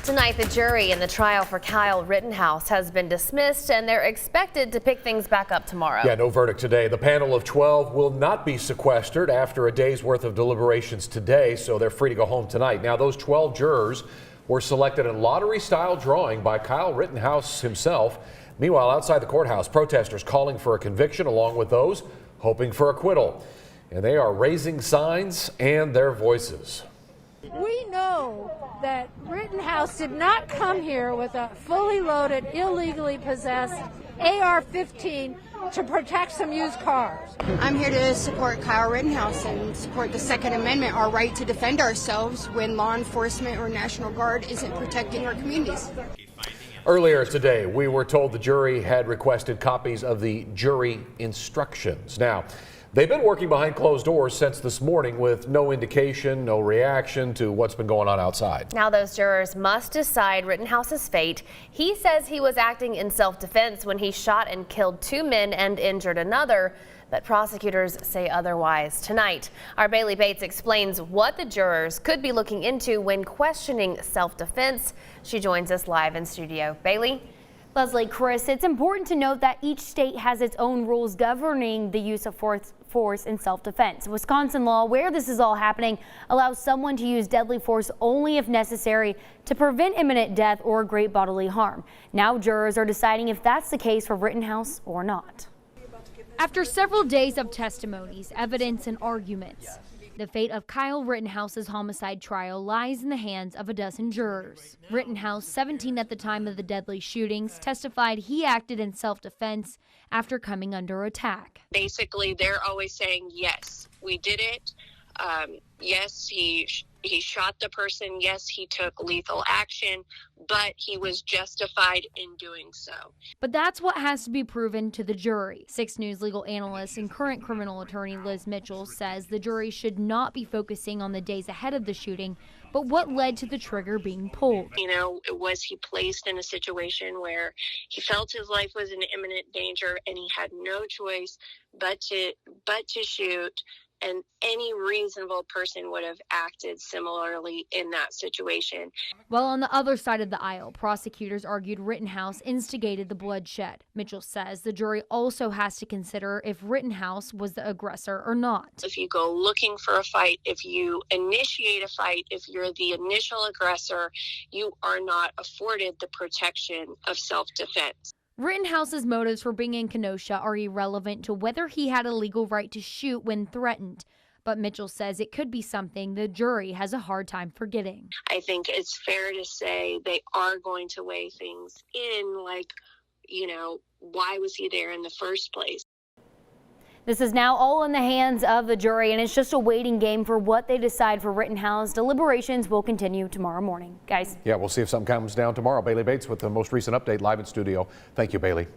Tonight, the jury in the trial for Kyle Rittenhouse has been dismissed, and they're expected to pick things back up tomorrow. Yeah, no verdict today. The panel of 12 will not be sequestered after a day's worth of deliberations today, so they're free to go home tonight. Now, those 12 jurors were selected in lottery-style drawing by Kyle Rittenhouse himself. Meanwhile, outside the courthouse, protesters calling for a conviction along with those hoping for acquittal. And they are raising signs and their voices. We know that Rittenhouse did not come here with a fully loaded, illegally possessed AR-15 to protect some used cars. I'm here to support Kyle Rittenhouse and support the Second Amendment, our right to defend ourselves when law enforcement or National Guard isn't protecting our communities. Earlier today, we were told the jury had requested copies of the jury instructions. Now, they've been working behind closed doors since this morning with no indication, no reaction to what's been going on outside. Now those jurors must decide Rittenhouse's fate. He says he was acting in self-defense when he shot and killed 2 men and injured another, but prosecutors say otherwise. Tonight, our Bailey Bates explains what the jurors could be looking into when questioning self-defense. She joins us live in studio. Bailey? Leslie, Chris, it's important to note that each state has its own rules governing the use of force in self-defense. Wisconsin law, where this is all happening, allows someone to use deadly force only if necessary to prevent imminent death or great bodily harm. Now jurors are deciding if that's the case for Rittenhouse or not. After several days of testimonies, evidence, and arguments, the fate of Kyle Rittenhouse's homicide trial lies in the hands of a dozen jurors. Rittenhouse, 17 at the time of the deadly shootings, testified he acted in self-defense after coming under attack. Basically, they're always saying, yes, we did it. Yes, he shot the person. Yes, he took lethal action, but he was justified in doing so. But that's what has to be proven to the jury. 6 News legal analyst and current criminal attorney Liz Mitchell says the jury should not be focusing on the days ahead of the shooting, but what led to the trigger being pulled. You know, was he placed in a situation where he felt his life was in imminent danger and he had no choice but to shoot? And any reasonable person would have acted similarly in that situation. While on the other side of the aisle, prosecutors argued Rittenhouse instigated the bloodshed. Mitchell says the jury also has to consider if Rittenhouse was the aggressor or not. If you go looking for a fight, if you initiate a fight, if you're the initial aggressor, you are not afforded the protection of self-defense. Rittenhouse's motives for being in Kenosha are irrelevant to whether he had a legal right to shoot when threatened. But Mitchell says it could be something the jury has a hard time forgetting. I think it's fair to say they are going to weigh things in, like, you know, why was he there in the first place? This is now all in the hands of the jury, and it's just a waiting game for what they decide for Rittenhouse. Deliberations will continue tomorrow morning. Guys. Yeah, we'll see if something comes down tomorrow. Bailey Bates with the most recent update live in studio. Thank you, Bailey.